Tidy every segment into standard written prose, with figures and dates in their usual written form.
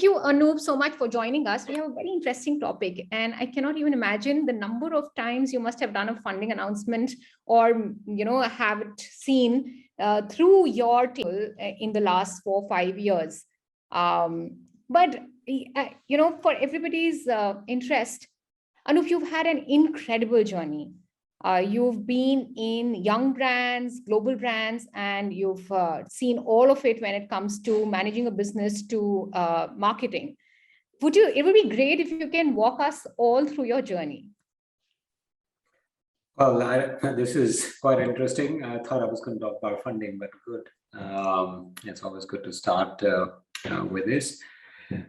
Thank you, Anup, so much for joining us. We have a very interesting topic, and I cannot even imagine the number of times you must have done a funding announcement or, have it seen through your table in the last 4 or 5 years. But for everybody's interest, Anup, you've had an incredible journey. You've been in young brands, global brands, and you've seen all of it when it comes to managing a business to marketing. It would be great if you can walk us all through your journey. Well, this is quite interesting. I thought I was going to talk about funding, but good. It's always good to start with this.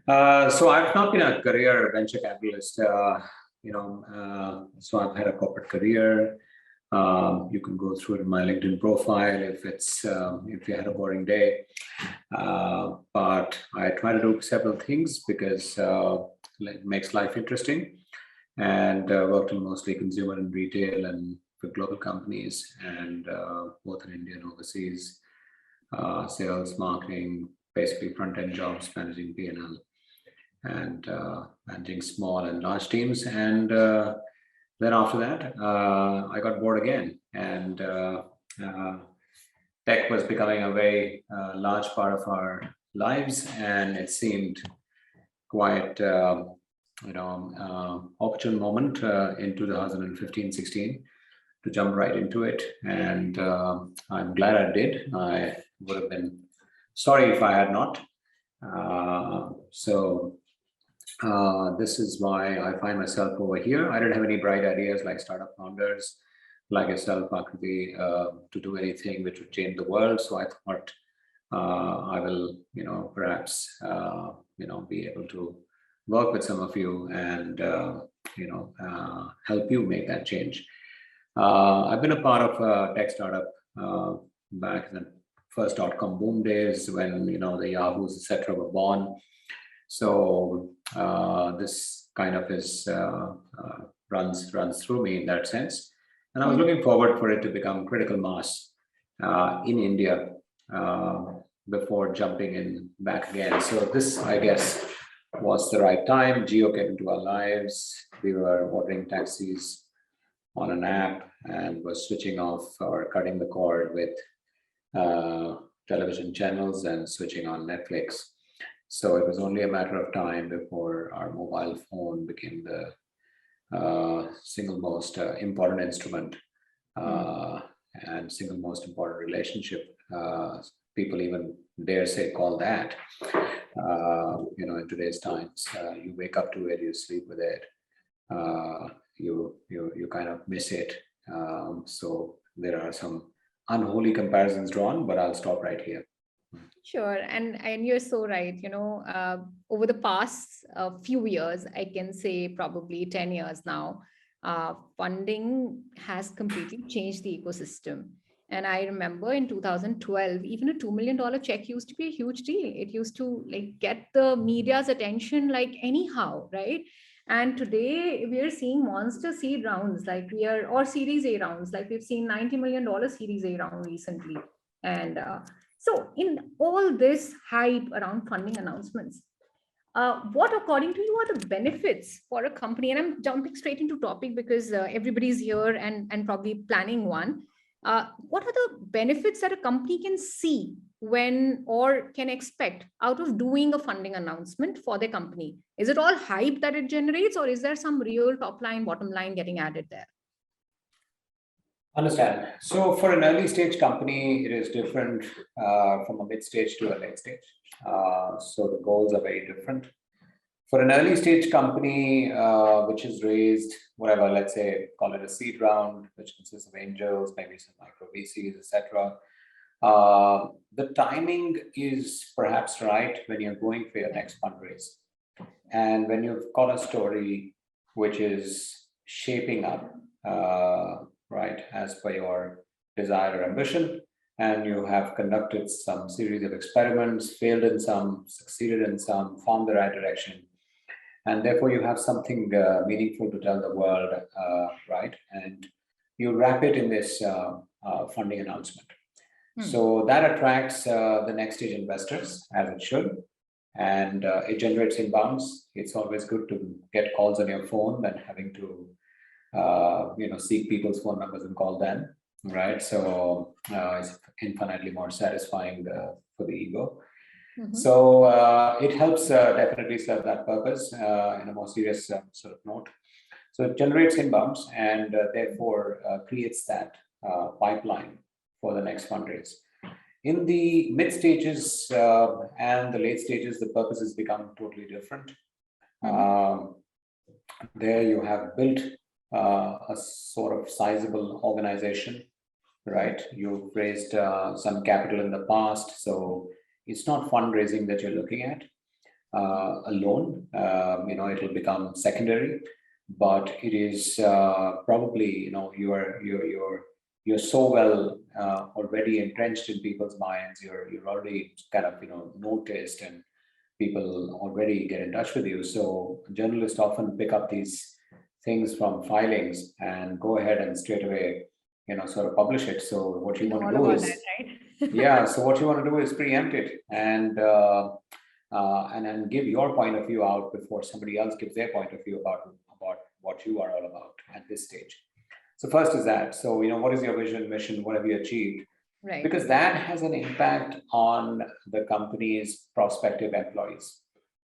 So I've not been a career venture capitalist. So I've had a corporate career. You can go through it in my LinkedIn profile if you had a boring day. But I try to do several things because it makes life interesting. And worked in mostly consumer and retail and for global companies, and both in India and overseas, sales, marketing, basically front-end jobs, managing P&L, and managing small and large teams. And then after that, I got bored again, and tech was becoming a very large part of our lives, and it seemed quite opportune moment in 2015-16 to jump right into it, and I'm glad I did. I would have been sorry if I had not. This is why I find myself over here. I didn't have any bright ideas like startup founders like yourself, Akriti, to do anything which would change the world. So I thought I will, perhaps, be able to work with some of you and, help you make that change. I've been a part of a tech startup back in the first dot-com boom days when, the Yahoos, etc. were born. So this kind of runs through me in that sense. And I was looking forward for it to become critical mass in India before jumping in back again. So this, I guess, was the right time. Jio came into our lives. We were ordering taxis on an app and was switching off or cutting the cord with television channels and switching on Netflix. So it was only a matter of time before our mobile phone became the single most important instrument and single most important relationship. People even dare say call that. In today's times, you wake up to it, you sleep with it, you kind of miss it. So there are some unholy comparisons drawn, but I'll stop right here. Sure, and you're so right. Over the past few years, I can say probably 10 years now, funding has completely changed the ecosystem. And I remember in 2012, even a $2 million check used to be a huge deal. It used to get the media's attention anyhow, right? And today we are seeing monster seed rounds or Series A rounds, we've seen $90 million Series A round recently. And so in all this hype around funding announcements, what according to you are the benefits for a company? And I'm jumping straight into topic because everybody's here and probably planning one. What are the benefits that a company can see when or can expect out of doing a funding announcement for their company? Is it all hype that it generates, or is there some real top line, bottom line getting added there? Understand. So for an early stage company, it is different from a mid stage to a late stage. So the goals are very different. For an early stage company, which is raised, whatever, let's say, call it a seed round, which consists of angels, maybe some micro VCs, etc. The timing is perhaps right when you're going for your next fundraise. And when you've got a story which is shaping up, right, as per your desire or ambition, and you have conducted some series of experiments, failed in some, succeeded in some, found the right direction, and therefore you have something meaningful to tell the world, right? And you wrap it in this funding announcement. So that attracts the next stage investors, as it should. and it generates inbounds. It's always good to get calls on your phone than having to seek people's phone numbers and call them, right? So it's infinitely more satisfying for the ego. So it helps definitely serve that purpose in a more serious sort of note. So it generates inbounds and therefore creates that pipeline for the next fundraise. In the mid stages and the late stages, the purposes become totally different. There you have built a sort of sizable organization, right? You've raised some capital in the past, so it's not fundraising that you're looking at alone. It'll become secondary, but it is probably you're so well already entrenched in people's minds. You're already kind of noticed, and people already get in touch with you. So journalists often pick up these things from filings and go ahead and straight away sort of publish it. So what you want to do is yeah. So what you want to do is preempt it and then give your point of view out before somebody else gives their point of view about what you are all about at this stage. So first is that. So what is your vision, mission? What have you achieved? Right. Because that has an impact on the company's prospective employees.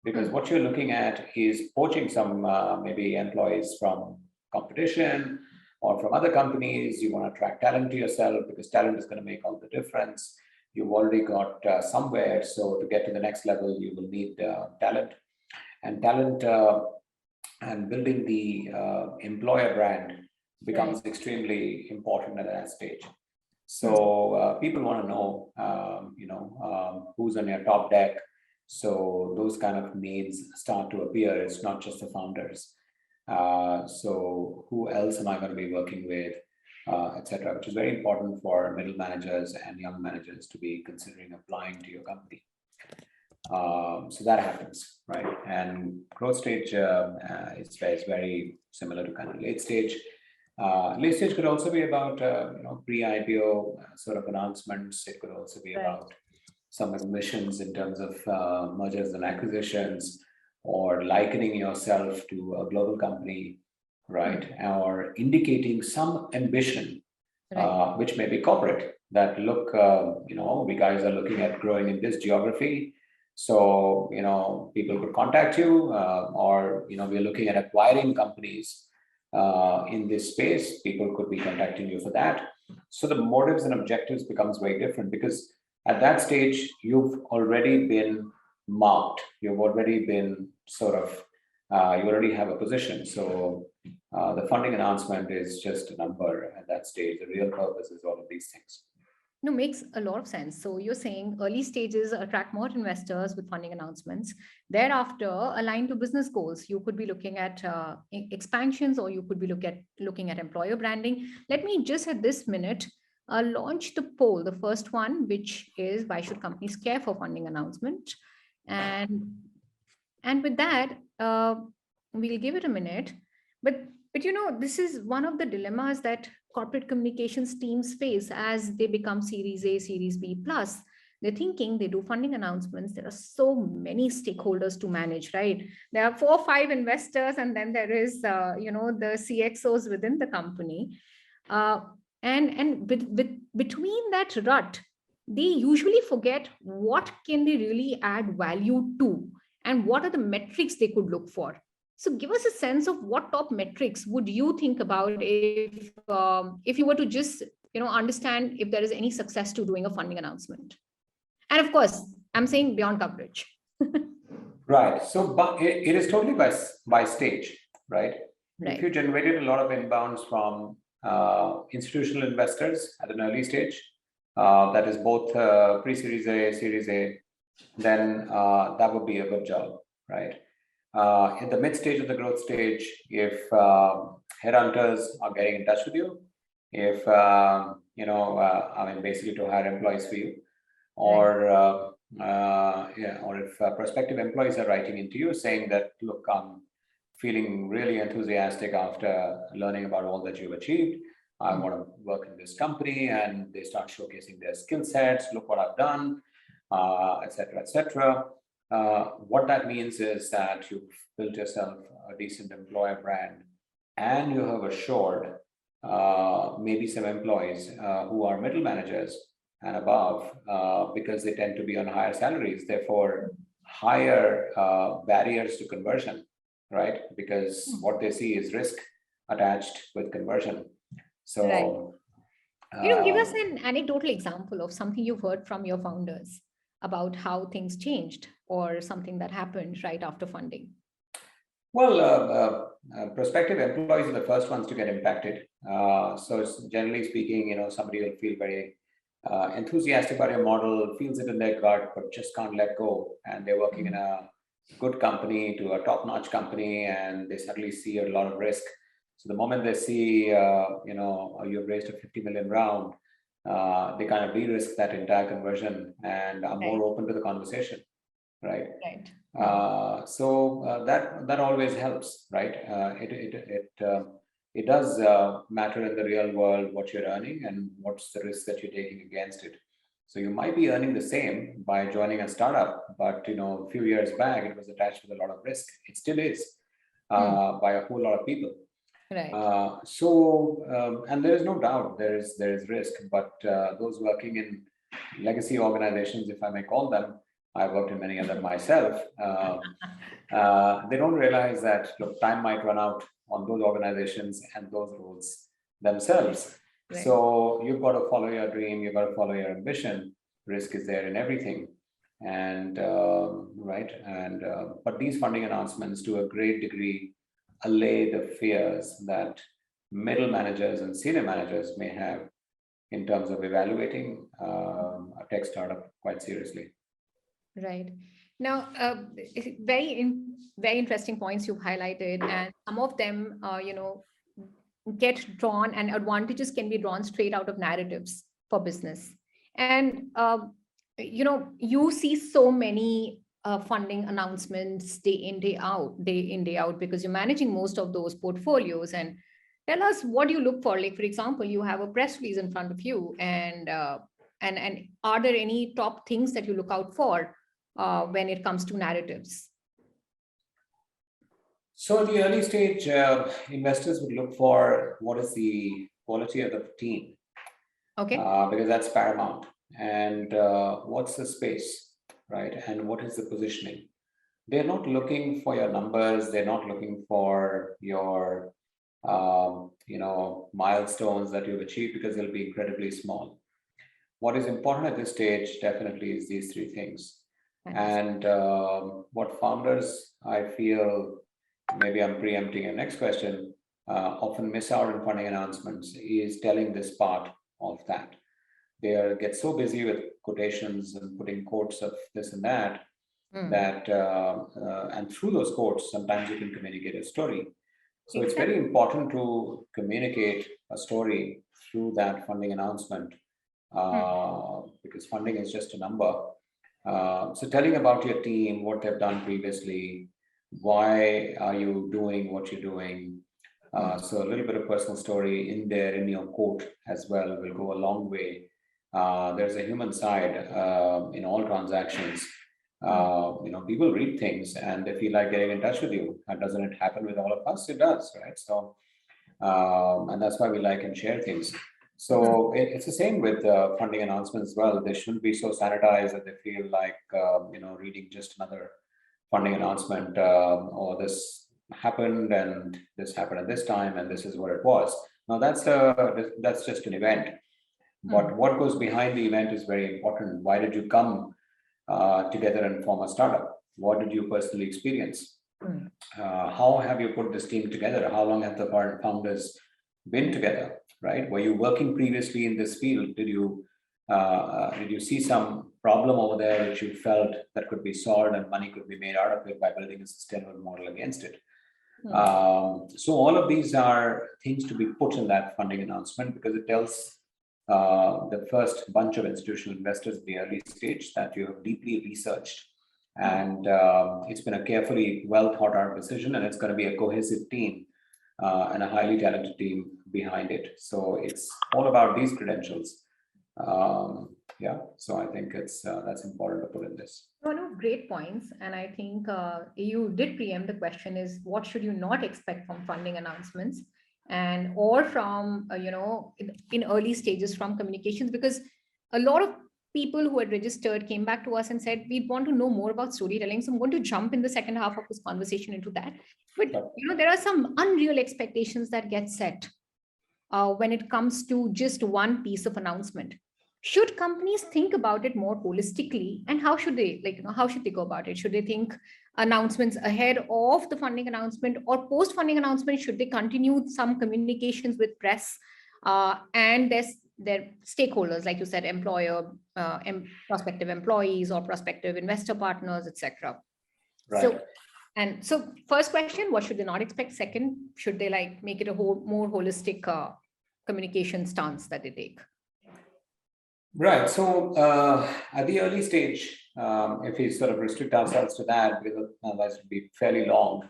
Because what you're looking at is poaching some maybe employees from competition or from other companies. You want to attract talent to yourself because talent is going to make all the difference. You've already got somewhere. So to get to the next level, you will need talent. And talent and building the employer brand becomes extremely important at that stage. So people want to know, who's on your top deck. So those kind of names start to appear. It's not just the founders. So who else am I going to be working with, etc., which is very important for middle managers and young managers to be considering applying to your company. So that happens, right? And growth stage is very similar to kind of late stage. Late stage could also be about pre-IPO sort of announcements. It could also be about some admissions in terms of mergers and acquisitions, or likening yourself to a global company, right? Or indicating some ambition, which may be corporate. That look, we guys are looking at growing in this geography. So people could contact you, or we're looking at acquiring companies in this space. People could be contacting you for that. So the motives and objectives becomes very different, because at that stage you've already been marked. You've already been sort of you already have a position. So the funding announcement is just a number at that stage. The real purpose is all of these things. No, makes a lot of sense. So you're saying early stages attract more investors with funding announcements. Thereafter, align to business goals. You could be looking at expansions, or you could be looking at employer branding. Let me just at this minute launch the poll, the first one, which is why should companies care for funding announcement? And with that, we'll give it a minute. But this is one of the dilemmas that corporate communications teams face as they become Series A, Series B plus. They're thinking they do funding announcements. There are so many stakeholders to manage, right? There are 4 or 5 investors, and then there is, the CXOs within the company. And between that rut, they usually forget what can they really add value to, and what are the metrics they could look for. So give us a sense of what top metrics would you think about if you were to just understand if there is any success to doing a funding announcement. And of course, I'm saying beyond coverage. Right. So but it is totally by stage, right? If you generated a lot of inbounds from institutional investors at an early stage, that is both pre-Series A, Series A, then that would be a good job, right? In the mid stage of the growth stage, if headhunters are getting in touch with you, if basically to hire employees for you, or or if prospective employees are writing into you saying that, look, I'm feeling really enthusiastic after learning about all that you've achieved. I want to work in this company, and they start showcasing their skill sets. Look what I've done, etc., etc. What that means is that you've built yourself a decent employer brand, and you have assured maybe some employees who are middle managers and above, because they tend to be on higher salaries, therefore higher barriers to conversion, right? Because what they see is risk attached with conversion. Right. So, Give us um, an anecdotal example of something you've heard from your founders about how things changed or something that happened right after funding. well, prospective employees are the first ones to get impacted. So, generally speaking, somebody will feel very enthusiastic about your model, feels it in their gut, but just can't let go. And they're working in a good company to a top-notch company, and they suddenly see a lot of risk. So the moment they see, you've raised a 50 million round, they kind of de-risk that entire conversion and are more Right, open to the conversation, right? right. That always helps, right? It does matter in the real world what you're earning and what's the risk that you're taking against it. So you might be earning the same by joining a startup, but a few years back it was attached with a lot of risk. It still is by a whole lot of people. Right. And there is no doubt there is risk, but those working in legacy organizations, if I may call them, I've worked in many of them myself. They don't realize that look, time might run out on those organizations and those roles themselves. Right. So you've got to follow your dream, you've got to follow your ambition. Risk is there in everything, and right. And but these funding announcements, to a great degree, allay the fears that middle managers and senior managers may have in terms of evaluating a tech startup quite seriously. Right. Now, very interesting points you've highlighted, and some of them, get drawn, and advantages can be drawn straight out of narratives for business. And you see so many funding announcements day in, day out, because you're managing most of those portfolios. And tell us what you look for. Like, for example, you have a press release in front of you, and are there any top things that you look out for when it comes to narratives? So, at the early stage, investors would look for what is the quality of the team, Okay. because that's paramount. And what's the space, right? And what is the positioning? They're not looking for your numbers. They're not looking for your, milestones that you've achieved, because they'll be incredibly small. What is important at this stage definitely is these three things. Fantastic. And what founders, I feel, maybe I'm preempting your next question, often miss out in funding announcements is telling this part of that. Get so busy with quotations and putting quotes of this and that, that and through those quotes, sometimes you can communicate a story. So it's very Exactly. important to communicate a story through that funding announcement, because funding is just a number. So telling about your team, what they've done previously, why are you doing what you're doing? So a little bit of personal story in there in your quote as well will go a long way. There's a human side in all transactions. People read things and they feel like getting in touch with you. And doesn't it happen with all of us? It does, right? So, and that's why we like and share things. So it's the same with funding announcements as well. They shouldn't be so sanitized that they feel like reading just another funding announcement, or this happened and this happened at this time and this is what it was. Now that's just an event, but what goes behind the event is very important. Why did you come together and form a startup? What did you personally experience? How have you put this team together? How long have the founders been together? Right? Were you working previously in this field? Did you see some problem over there which you felt that could be solved and money could be made out of it by building a sustainable model against it? So all of these are things to be put in that funding announcement, because it tells the first bunch of institutional investors at the early stage that you have deeply researched, and it's been a carefully well thought out decision, and it's going to be a cohesive team and a highly talented team behind it. So it's all about these credentials. Yeah, so I think that's important to put in this. No, great points. And I think you did preempt the question is what should you not expect from funding announcements and or from, in early stages from communications, because a lot of people who had registered came back to us and said, we want to know more about storytelling. So I'm going to jump in the second half of this conversation into that. But, there are some unreal expectations that get set when it comes to just one piece of announcement. Should companies think about it more holistically, and how should they, how should they go about it? Should they think announcements ahead of the funding announcement or post funding announcement? Should they continue some communications with press and their stakeholders, like you said, employer, prospective employees or prospective investor partners, etc.? Right. So first question, what should they not expect? Second, should they make it a more holistic communication stance that they take? Right. So at the early stage, if we sort of restrict ourselves to that, because otherwise it would be fairly long.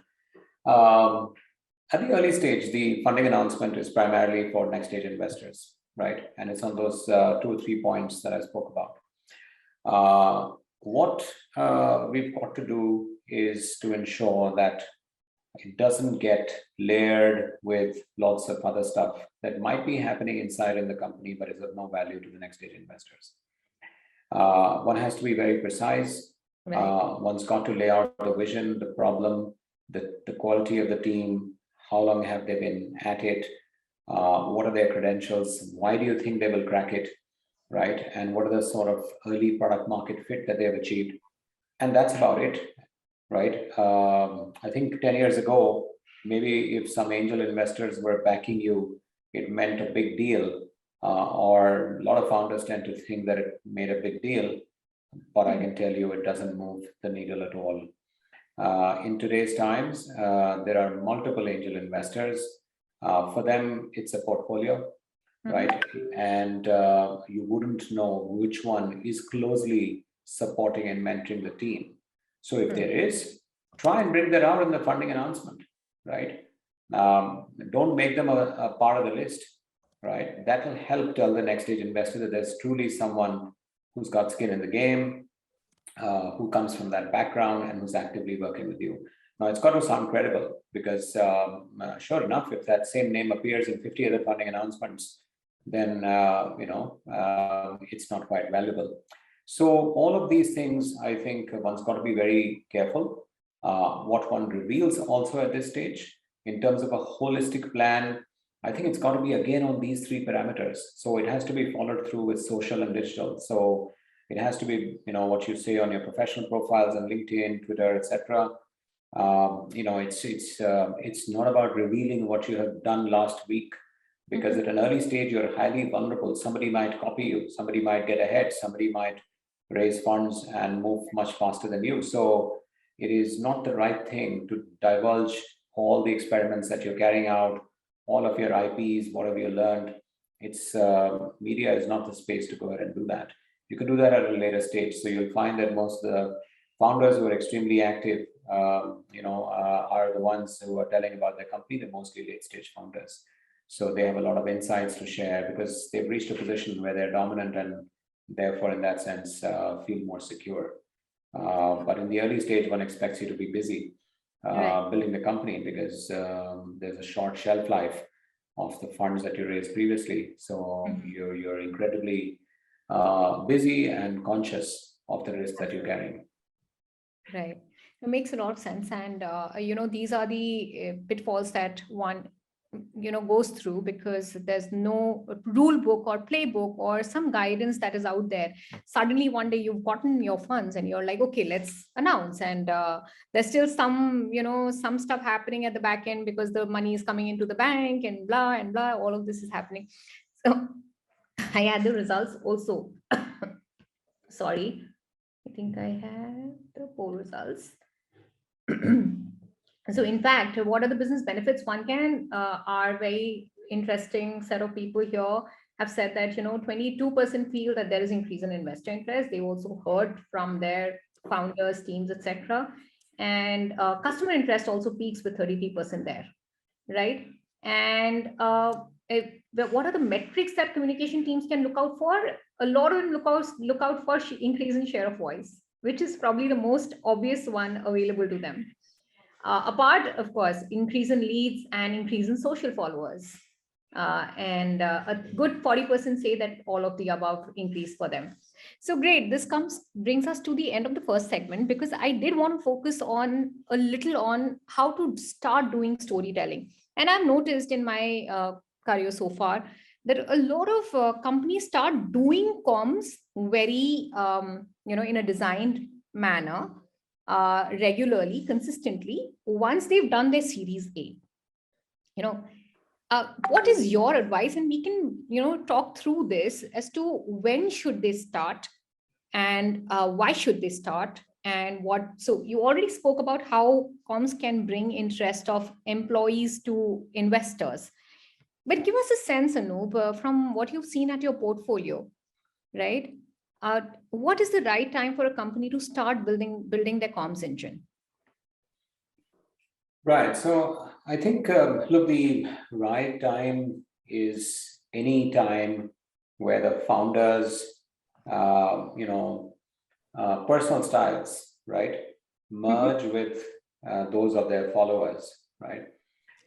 At the early stage, the funding announcement is primarily for next stage investors, right? And it's on those 2 or 3 points that I spoke about. What we've got to do is to ensure that it doesn't get layered with lots of other stuff that might be happening inside in the company, but is of no value to the next stage investors. One has to be very precise. Right. One's got to lay out the vision, the problem, the quality of the team, how long have they been at it, what are their credentials, why do you think they will crack it, right? And what are the sort of early product market fit that they have achieved. And that's about it. Right. I think 10 years ago, maybe if some angel investors were backing you, it meant a big deal. Or a lot of founders tend to think that it made a big deal, but I can tell you it doesn't move the needle at all. In today's times, there are multiple angel investors. For them, it's a portfolio, right? And you wouldn't know which one is closely supporting and mentoring the team. So if there is, try and bring that out in the funding announcement, right? Don't make them a part of the list, right? That will help tell the next stage investor that there's truly someone who's got skin in the game, who comes from that background and who's actively working with you. Now, it's got to sound credible because sure enough, if that same name appears in 50 other funding announcements, then, it's not quite valuable. So all of these things, I think one's got to be very careful. What one reveals also at this stage, in terms of a holistic plan, I think it's got to be again on these 3 parameters. So it has to be followed through with social and digital. So it has to be, what you say on your professional profiles on LinkedIn, Twitter, etc. It's not about revealing what you have done last week, because at an early stage, you're highly vulnerable. Somebody might copy you, somebody might get ahead, somebody might raise funds and move much faster than you. So it is not the right thing to divulge all the experiments that you're carrying out, all of your IPs, whatever you learned. It's media is not the space to go ahead and do that. You can do that at a later stage. So you'll find that most of the founders who are extremely active, are the ones who are telling about their company. They're mostly late stage founders. So they have a lot of insights to share because they've reached a position where they're dominant and therefore, in that sense, feel more secure. But in the early stage, one expects you to be busy building the company because there's a short shelf life of the funds that you raised previously. So you're incredibly busy and conscious of the risk that you're carrying. Right. It makes a lot of sense. And, these are the pitfalls that one goes through because there's no rule book or playbook or some guidance that is out there. Suddenly one day you've gotten your funds and you're like, okay, let's announce. And there's still some stuff happening at the back end because the money is coming into the bank and blah, all of this is happening. So I had the results also. Sorry, I think I have the poll results. So in fact, what are the business benefits? One can, are very interesting set of people here have said that, 22% feel that there is increase in investor interest. They also heard from their founders, teams, etc. And customer interest also peaks with 33% there, right? And what are the metrics that communication teams can look out for? a lot of them look out for increase in share of voice, which is probably the most obvious one available to them. Apart, of course, increase in leads and increase in social followers. And a good 40% say that all of the above increase for them. So great. This brings us to the end of the first segment, because I did want to focus on a little on how to start doing storytelling. And I've noticed in my career so far that a lot of companies start doing comms very, in a designed manner, regularly, consistently, once they've done their Series A. What is your advice? And we can, talk through this as to when should they start, and why should they start, and what. So you already spoke about how comms can bring interest of employees to investors. But give us a sense, Anup, from what you've seen at your portfolio, right? What is the right time for a company to start building their comms engine? Right. So I think, look, the right time is any time where the founders, personal styles, right, merge with those of their followers, right?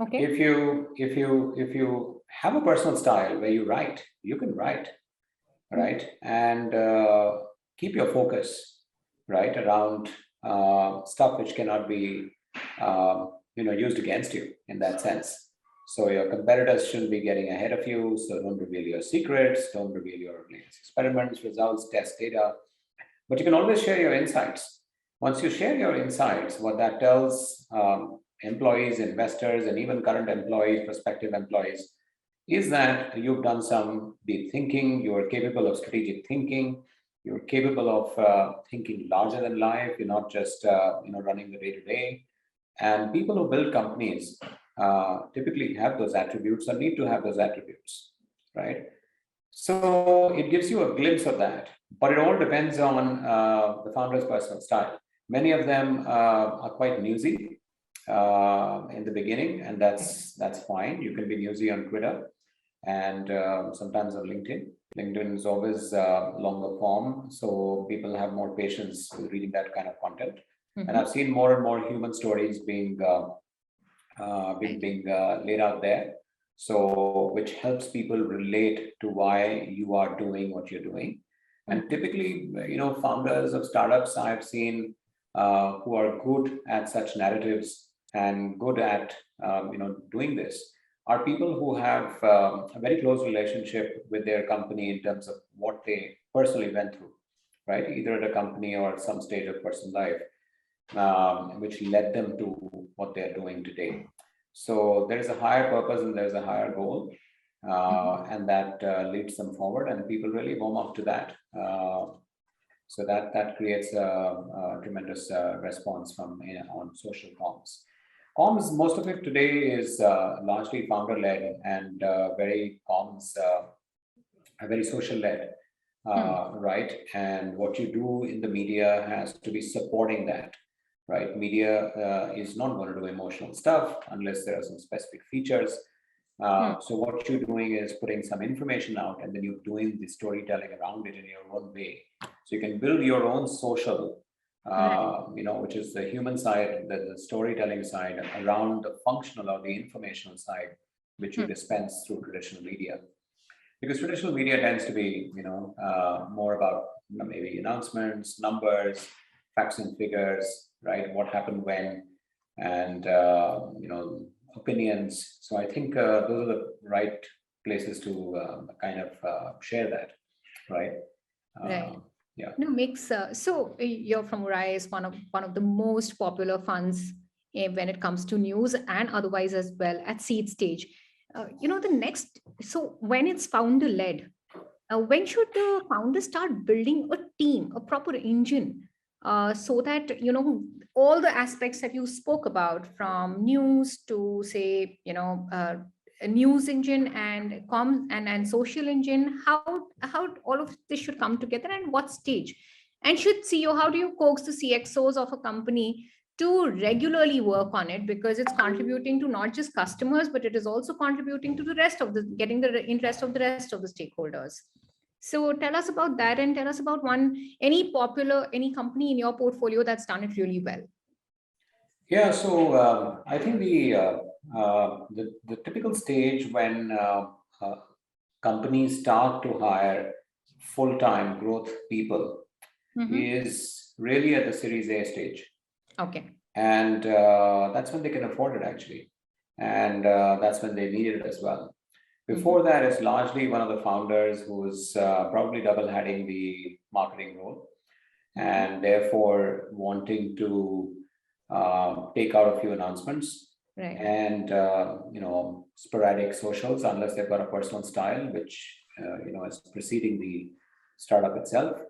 Okay. If you have a personal style where you write, you can write, right, and keep your focus, right, around stuff which cannot be used against you in that sense. So your competitors shouldn't be getting ahead of you. So don't reveal your secrets, don't reveal your latest experiments, results, test data, but you can always share your insights. Once you share your insights, what that tells employees, investors, and even current employees, prospective employees, is that you've done some deep thinking, you are capable of strategic thinking, you're capable of thinking larger than life, you're not just running the day-to-day. And people who build companies typically have those attributes or need to have those attributes, right? So it gives you a glimpse of that, but it all depends on the founder's personal style. Many of them are quite newsy in the beginning, and that's fine. You can be newsy on Twitter and sometimes on LinkedIn. LinkedIn is always longer form, so people have more patience with reading that kind of content. And I've seen more and more human stories being laid out there, so which helps people relate to why you are doing what you're doing. And typically, founders of startups I've seen who are good at such narratives and good at doing this are people who have a very close relationship with their company in terms of what they personally went through, right? Either at a company or at some stage of personal life, which led them to what they're doing today. So there's a higher purpose and there's a higher goal, and that leads them forward, and people really warm up to that. So that creates a tremendous response from on social comms. Comms, most of it today is largely founder-led and very social-led, right? And what you do in the media has to be supporting that, right? Media is not going to do emotional stuff unless there are some specific features. So what you're doing is putting some information out, and then you're doing the storytelling around it in your own way. So you can build your own social, which is the human side, the storytelling side, around the functional or the informational side, which you dispense through traditional media. Because traditional media tends to be, more about maybe announcements, numbers, facts and figures, right? What happened when, and opinions. So I think those are the right places to kind of share that, right? Right. Yeah. No, makes so you're from Rai is one of the most popular funds when it comes to news and otherwise as well at seed stage. The next, so when it's founder led, when should the founder start building a team, a proper engine, so that all the aspects that you spoke about, from news to say a news engine and comms and social engine, how all of this should come together, and what stage, and should CEO, how do you coax the CXOs of a company to regularly work on it, because it's contributing to not just customers, but it is also contributing to the rest of the getting the interest of the rest of the stakeholders. So tell us about that, and tell us about any company in your portfolio that's done it really well. Yeah, so I think the typical stage when uh, companies start to hire full-time growth people is really at the Series A stage. Okay. And that's when they can afford it, actually. And that's when they need it as well. Before that, it's largely one of the founders who's probably double heading the marketing role and therefore wanting to take out a few announcements Right. and sporadic socials, unless they've got a personal style, which is preceding the startup itself,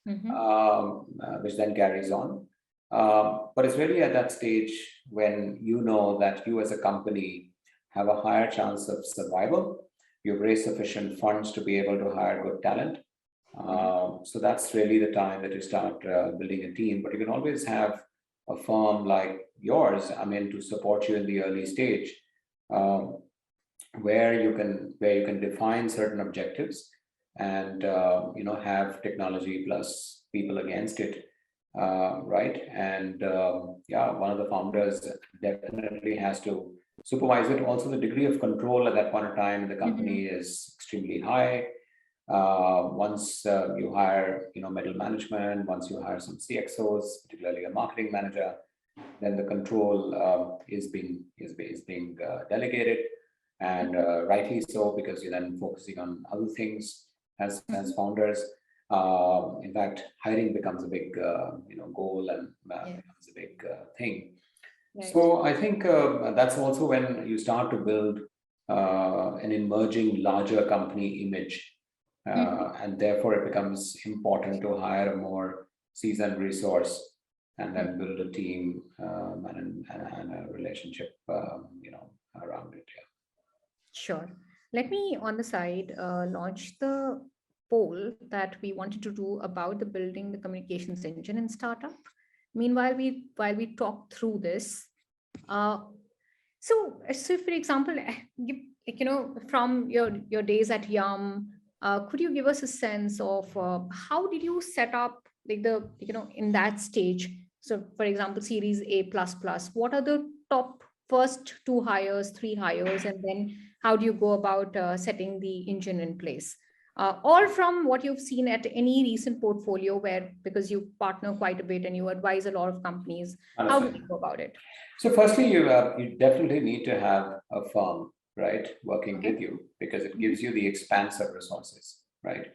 which then carries on. But it's really at that stage when you know that you as a company have a higher chance of survival. You've raised sufficient funds to be able to hire good talent. So that's really the time that you start building a team. But you can always have a firm like yours, I mean, to support you in the early stage, where you can define certain objectives and have technology plus people against it, right? And yeah, one of the founders definitely has to supervise it. Also, the degree of control at that point of time in the company is extremely high. Once you hire, middle management, once you hire some CXOs, particularly a marketing manager, then the control is being delegated, and rightly so, because you're then focusing on other things as founders. In fact, hiring becomes a big goal and becomes a big thing. Right. So I think that's also when you start to build an emerging larger company image. And therefore, it becomes important to hire a more seasoned resource and then build a team and a relationship, around it. Yeah. Sure. Let me, on the side, launch the poll that we wanted to do about the building the communications engine in startup. Meanwhile, while we talk through this, so for example, from your days at Yum, could you give us a sense of how did you set up like in that stage? So for example, Series A plus plus, what are the top first 2 hires, 3 hires, and then how do you go about setting the engine in place? Or from what you've seen at any recent portfolio where, because you partner quite a bit and you advise a lot of companies, how do you go about it? So firstly, you definitely need to have a firm, right, working with you, because it gives you the expanse of resources, right?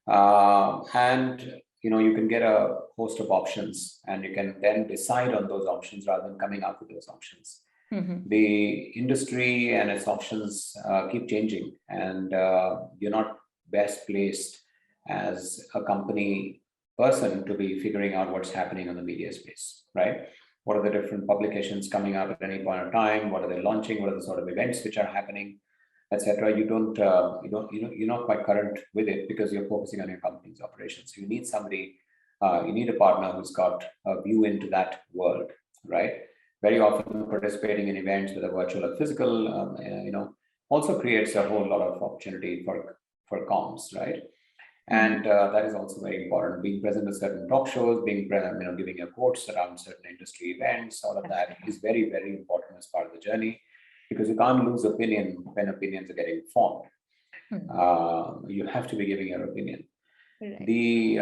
And you can get a host of options, and you can then decide on those options rather than coming up with those options. The industry and its options keep changing, and you're not best placed as a company person to be figuring out what's happening on the media space, right? What are the different publications coming up at any point of time? What are they launching? What are the sort of events which are happening, etc.? You're not quite current with it because you're focusing on your company's operations. So you need somebody, you need a partner who's got a view into that world, right? Very often participating in events, whether virtual or physical, also creates a whole lot of opportunity for comms, right? And that is also very important. Being present at certain talk shows, giving your quotes around certain industry events, all of that is very, very important as part of the journey, because you can't lose opinion when opinions are getting formed. You have to be giving your opinion. Right. The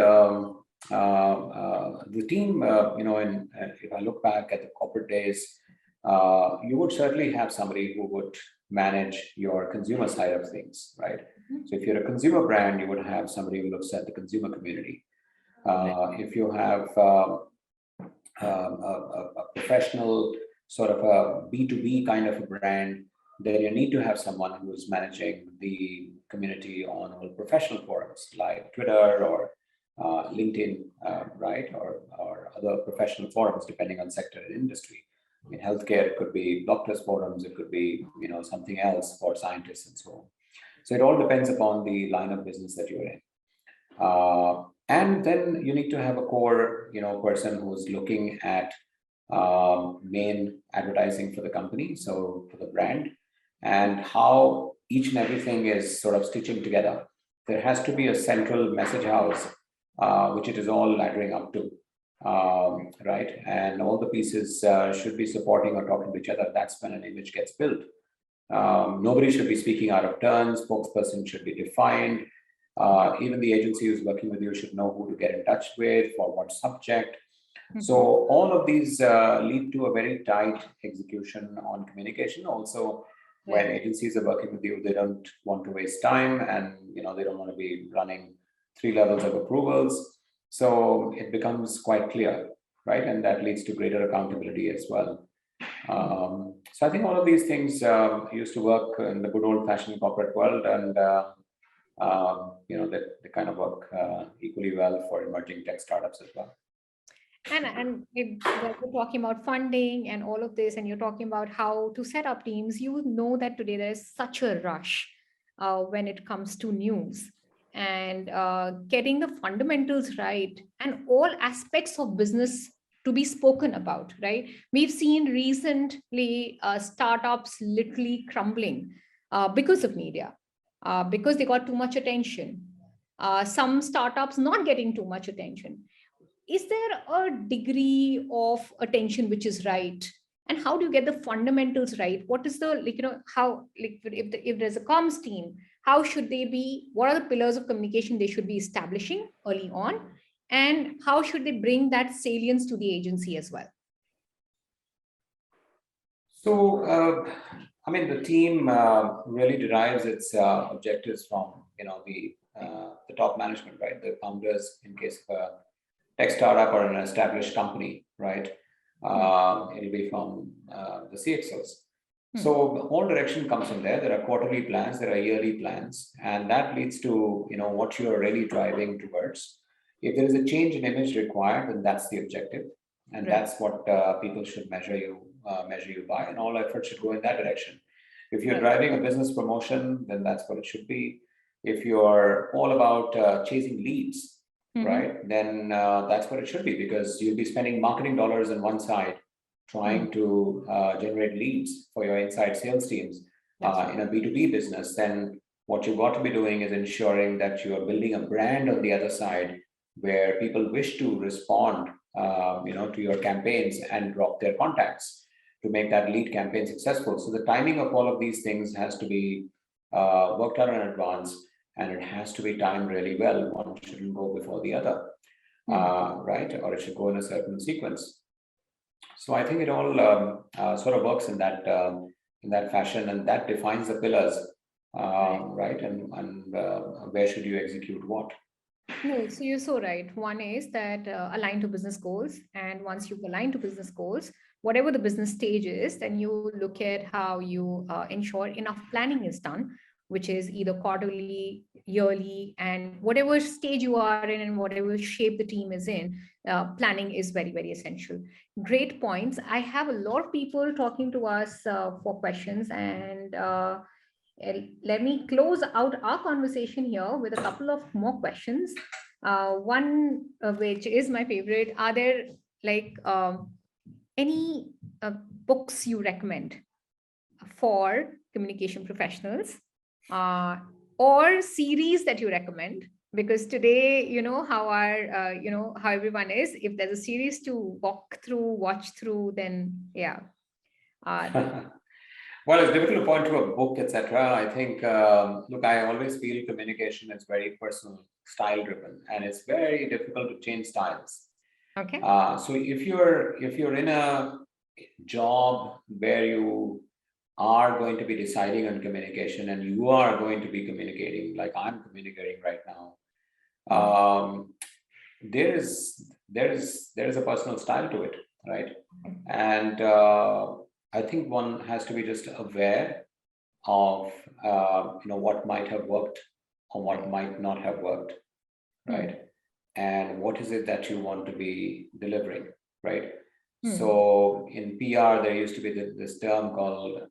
team, if I look back at the corporate days, you would certainly have somebody who would manage your consumer side of things, right? So if you're a consumer brand, you would have somebody who looks at the consumer community. If you have a professional sort of a B2B kind of a brand, then you need to have someone who is managing the community on all professional forums like Twitter or LinkedIn, right? Or other professional forums, depending on sector and industry. In healthcare, it could be doctors' forums, it could be something else for scientists and so on. So it all depends upon the line of business that you're in. And then you need to have a core, person who's looking at main advertising for the company, so for the brand, and how each and everything is sort of stitching together. there has to be a central message house, which it is all laddering up to, right? And all the pieces should be supporting or talking to each other. That's when an image gets built. Nobody should be speaking out of turn. Spokesperson should be defined. Even the agency who's working with you should know who to get in touch with for what subject. So all of these lead to a very tight execution on communication. Also, when agencies are working with you, they don't want to waste time, and they don't want to be running 3 levels of approvals. So it becomes quite clear, right? And that leads to greater accountability as well. So I think all of these things used to work in the good old-fashioned corporate world, and they kind of work equally well for emerging tech startups as well. And when we're talking about funding and all of this, and you're talking about how to set up teams, you know that today there is such a rush when it comes to news, and getting the fundamentals right and all aspects of business to be spoken about, right? We've seen recently startups literally crumbling because of media, because they got too much attention. Some startups not getting too much attention. Is there a degree of attention which is right? And how do you get the fundamentals right? What is the, how, if there's a comms team, how should they be? What are the pillars of communication they should be establishing early on? And how should they bring that salience to the agency as well? So, the team really derives its objectives from, the top management, right? The founders, in case of a tech startup or an established company, right? It'll be from the CXOs. So all direction comes from there. There are quarterly plans, there are yearly plans, and that leads to what you are really driving towards. If there is a change in image required, then that's the objective, and that's what people should measure you by, and all efforts should go in that direction. If you're driving a business promotion, then that's what it should be. If you're all about chasing leads, right, then that's what it should be, because you'll be spending marketing dollars on one side trying to generate leads for your inside sales teams in a B2B business. Then what you've got to be doing is ensuring that you are building a brand on the other side where people wish to respond to your campaigns and drop their contacts to make that lead campaign successful. So the timing of all of these things has to be worked out in advance, and it has to be timed really well. One shouldn't go before the other, right? Or it should go in a certain sequence. So I think it all sort of works in that fashion, and that defines the pillars, right? And where should you execute what? No, so you're so right. One is that align to business goals, and once you align to business goals, whatever the business stage is, then you look at how you ensure enough planning is done, which is either quarterly, yearly, and whatever stage you are in and whatever shape the team is in, planning is very, very essential. Great points. I have a lot of people talking to us for questions, and let me close out our conversation here with a couple of more questions. One of which is my favorite. Are there any books you recommend for communication professionals, or series that you recommend? Because today, how our, how everyone is. If there's a series to watch through, then yeah. Well, it's difficult to point to a book, etc. I think, look, I always feel communication is very personal, style driven, and it's very difficult to change styles. Okay. So if you're in a job where you are going to be deciding on communication, and you are going to be communicating like I'm communicating right now, there is a personal style to it, right? And I think one has to be just aware of what might have worked or what might not have worked, right? And what is it that you want to be delivering, right? So in PR, there used to be this term called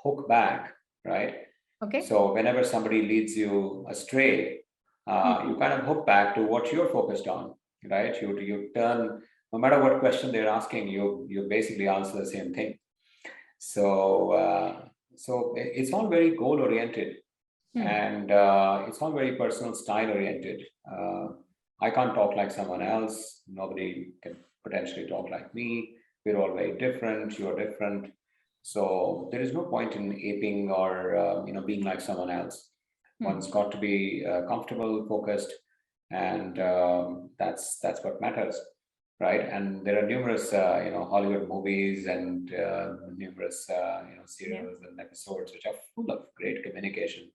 hook back, right? Okay. So whenever somebody leads you astray, you kind of hook back to what you're focused on, right? You turn, no matter what question they're asking, you basically answer the same thing. So so it's all very goal oriented. And it's all very personal style oriented. I can't talk like someone else. Nobody can potentially talk like me. We're all very different. You're different. So there is no point in aping or being like someone else. One's got to be comfortable, focused, and that's what matters, right? And there are numerous Hollywood movies and numerous serials and episodes which are full of great communication,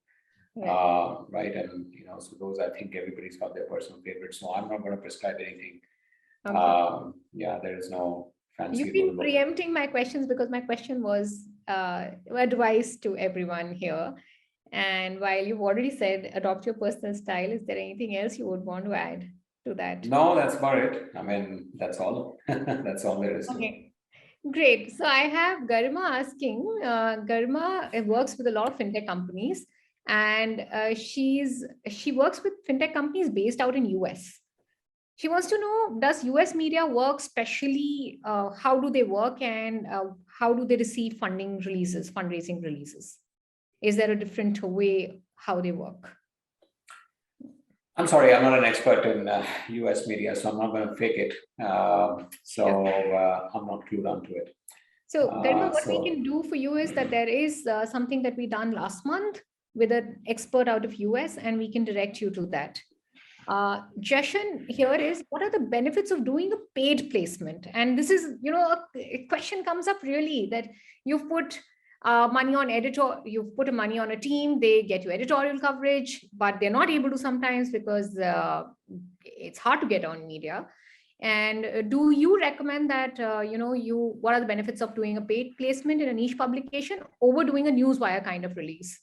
right? And so those, I think everybody's got their personal favorites. So I'm not going to prescribe anything. Yeah, there is no fancy You've been rule book. preempting my questions because my question was advice to everyone here. And while you've already said adopt your personal style, is there anything else you would want to add to that? No, that's about it. I mean, that's all. That's all there is to it. Okay, great. So I have Garima asking. Garima works with a lot of fintech companies, and she works with fintech companies based out in US. She wants to know, does US media work specially? How do they work, and how do they receive fundraising releases? Is there a different way how they work? I'm sorry, I'm not an expert in US media, so I'm not going to fake it. I'm not clued onto it. So, Garima, what we can do for you is that there is something that we done last month with an expert out of US, and we can direct you to that. Jashan here is, what are the benefits of doing a paid placement? And this is, a question comes up really that you've put money on you've put money on a team, they get you editorial coverage, but they're not able to sometimes because it's hard to get on media. And do you recommend that, what are the benefits of doing a paid placement in a niche publication over doing a newswire kind of release?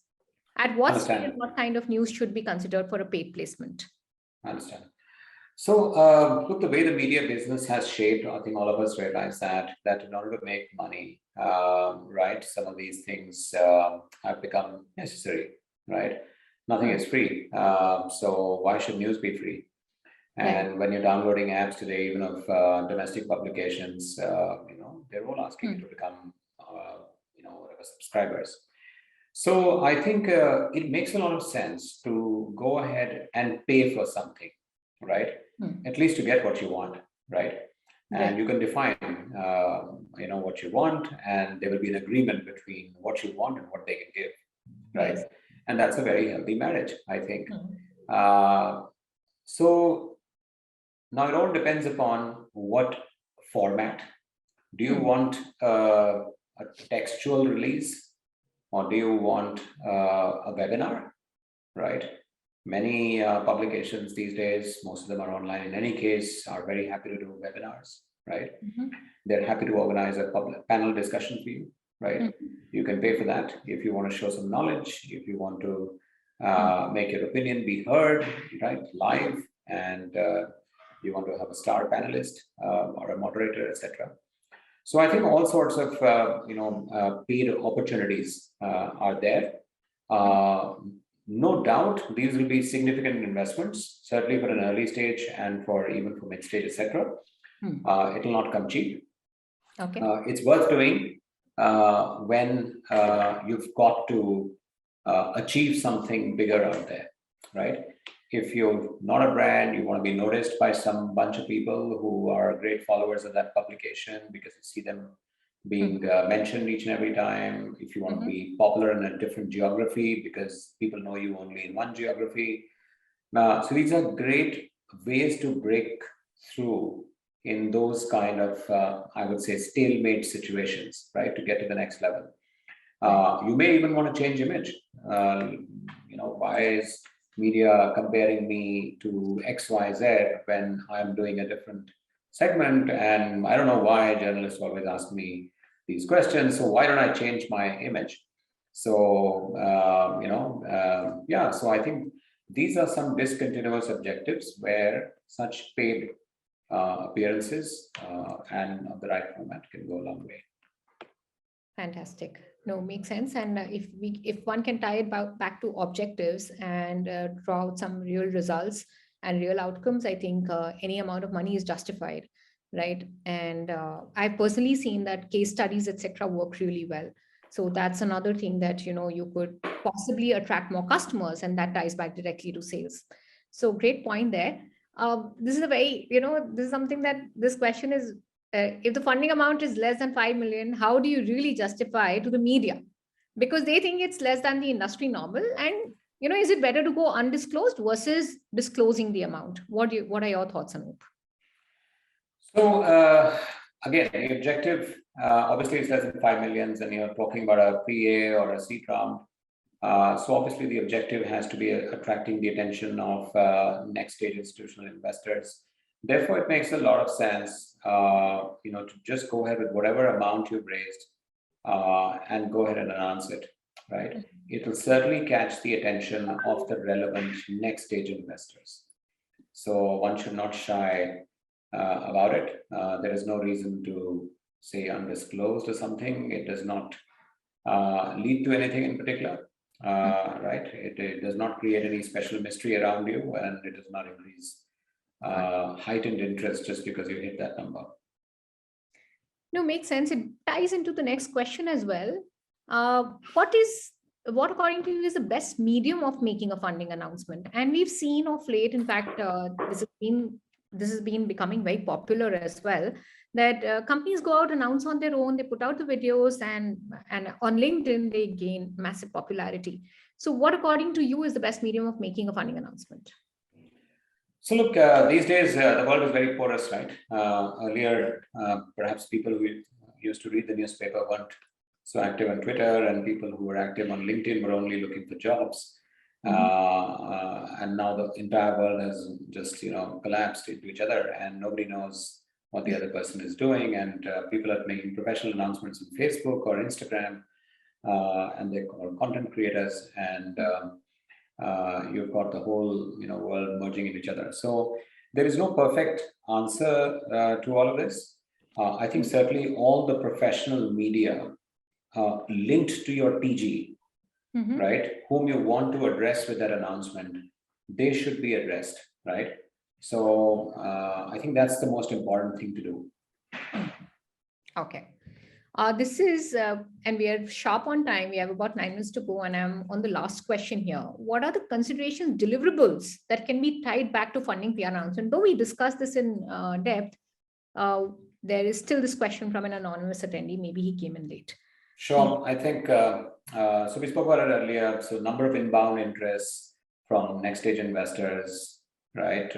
At what stage, what kind of news should be considered for a paid placement? I understand. So, look, the way the media business has shaped, I think all of us realize that in order to make money, right, some of these things have become necessary, right? Nothing is free. So why should news be free? And when you're downloading apps today, even of domestic publications, they're all asking you to become, whatever, subscribers. So I think it makes a lot of sense to go ahead and pay for something, right? At least to get what you want, right? And you can define, what you want, and there will be an agreement between what you want and what they can give, right? Yes. And that's a very healthy marriage, I think. So now it all depends upon what format. Do you want a textual release? Or do you want a webinar, right? Many publications these days, most of them are online in any case, are very happy to do webinars, right? They're happy to organize a public panel discussion for you, right? You can pay for that if you want to show some knowledge, if you want to make your opinion be heard, right, live, and you want to have a star panelist or a moderator, etc. So I think all sorts of paid opportunities are there. No doubt, these will be significant investments, certainly for an early stage and even for mid stage, etc. It will not come cheap. Okay. It's worth doing when you've got to achieve something bigger out there, right? If you're not a brand, you want to be noticed by some bunch of people who are great followers of that publication because you see them being mentioned each and every time. If you want to be popular in a different geography because people know you only in one geography. So these are great ways to break through in those kind of, I would say, stalemate situations, right? To get to the next level. You may even want to change image. Why is media comparing me to XYZ when I'm doing a different segment? And I don't know why journalists always ask me these questions. So why don't I change my image? So, so I think these are some discontinuous objectives where such paid appearances and of the right format can go a long way. Fantastic. No, makes sense. And if one can tie it back to objectives and draw out some real results and real outcomes, I think any amount of money is justified, right? And I've personally seen that case studies, etc., work really well. So that's another thing that, you could possibly attract more customers, and that ties back directly to sales. So great point there. This is a very, this is something that this question is, if the funding amount is less than 5 million, how do you really justify to the media? Because they think it's less than the industry normal. And, is it better to go undisclosed versus disclosing the amount? What are your thoughts, Anup? So again, the objective obviously is less than 5 millions, and you're talking about a pre-A or a seed round. So obviously the objective has to be attracting the attention of next stage institutional investors. Therefore, it makes a lot of sense, to just go ahead with whatever amount you've raised and go ahead and announce it, right? It will certainly catch the attention of the relevant next stage investors. So one should not shy about it. There is no reason to say undisclosed or something. It does not lead to anything in particular, right? It does not create any special mystery around you, and it does not increase heightened interest just because you hit that number. No, makes sense. It ties into the next question as well. What according to you is the best medium of making a funding announcement? And we've seen of late, in fact, this has been becoming very popular as well, that companies go out, announce on their own, they put out the videos, and on LinkedIn, they gain massive popularity. So what, according to you, is the best medium of making a funding announcement? So look, these days, the world is very porous, right? Earlier, perhaps people who used to read the newspaper weren't so active on Twitter, and people who were active on LinkedIn were only looking for jobs. And now the entire world has just, collapsed into each other, and nobody knows what the other person is doing. And people are making professional announcements on Facebook or Instagram, and they're called content creators. And you've got the whole, world merging into each other. So there is no perfect answer to all of this. I think certainly all the professional media linked to your TG, right, whom you want to address with that announcement, they should be addressed, right? So I think that's the most important thing to do. Okay. This is, and we are sharp on time. We have about 9 minutes to go, and I'm on the last question here. What are the considerations, deliverables that can be tied back to funding PR announcement? Though we discussed this in depth, there is still this question from an anonymous attendee. Maybe he came in late. Sure. I think, so we spoke about it earlier. So number of inbound interests from next stage investors, right?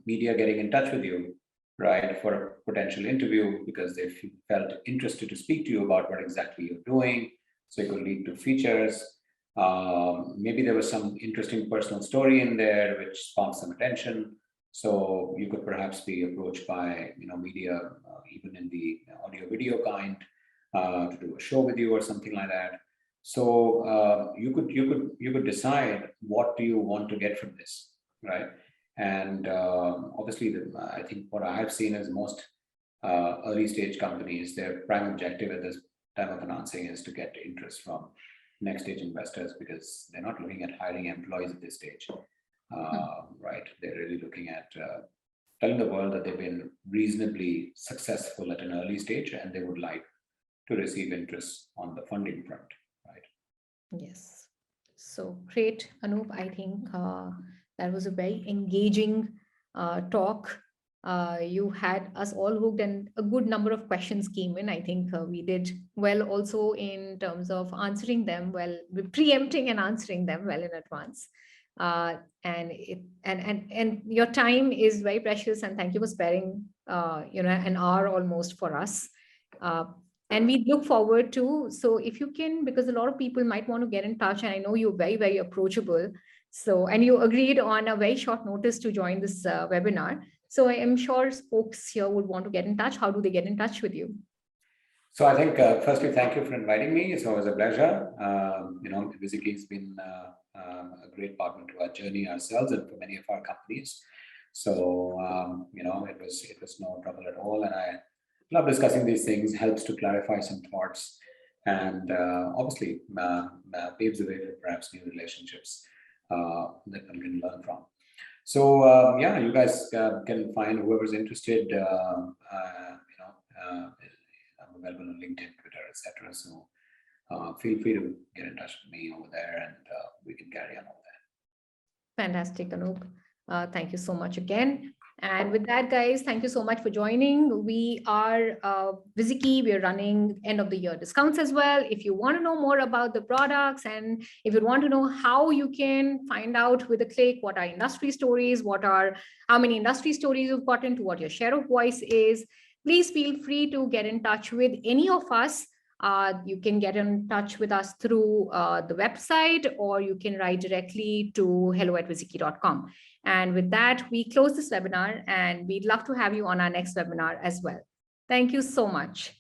Media getting in touch with you, right, for a potential interview because they felt interested to speak to you about what exactly you're doing. So it could lead to features. Maybe there was some interesting personal story in there which sparked some attention. So you could perhaps be approached by, media, even in the audio video kind, to do a show with you or something like that. So you could decide what do you want to get from this, right? And obviously, I think what I have seen is most early stage companies, their prime objective at this time of announcing is to get interest from next stage investors, because they're not looking at hiring employees at this stage, right? They're really looking at telling the world that they've been reasonably successful at an early stage, and they would like to receive interest on the funding front, right? Yes. So great, Anup. I think that was a very engaging talk. You had us all hooked, and a good number of questions came in. I think we did well also in terms of answering them well, preempting and answering them well in advance. And your time is very precious, and thank you for sparing an hour almost for us. And we look forward to, so if you can, because a lot of people might want to get in touch, and I know you're very, very approachable. So, and you agreed on a very short notice to join this webinar. So I am sure folks here would want to get in touch. How do they get in touch with you? So I think, firstly, thank you for inviting me. It's always a pleasure. Visiki has been a great partner to our journey ourselves and for many of our companies. So, it was no trouble at all. And I love discussing these things, helps to clarify some thoughts, and obviously paves the way for perhaps new relationships that one can learn from. So you guys can find whoever's interested. I'm available on LinkedIn, Twitter, etc. So feel free to get in touch with me over there, and we can carry on over there. Fantastic, Anup. Thank you so much again. And with that, guys, thank you so much for joining. We are VisiKey. We're running end of the year discounts as well. If you want to know more about the products, and if you want to know how you can find out with a click what are industry stories, how many industry stories you've gotten to, what your share of voice is, please feel free to get in touch with any of us. You can get in touch with us through the website, or you can write directly to hello@visikey.com. And with that, we close this webinar, and we'd love to have you on our next webinar as well. Thank you so much.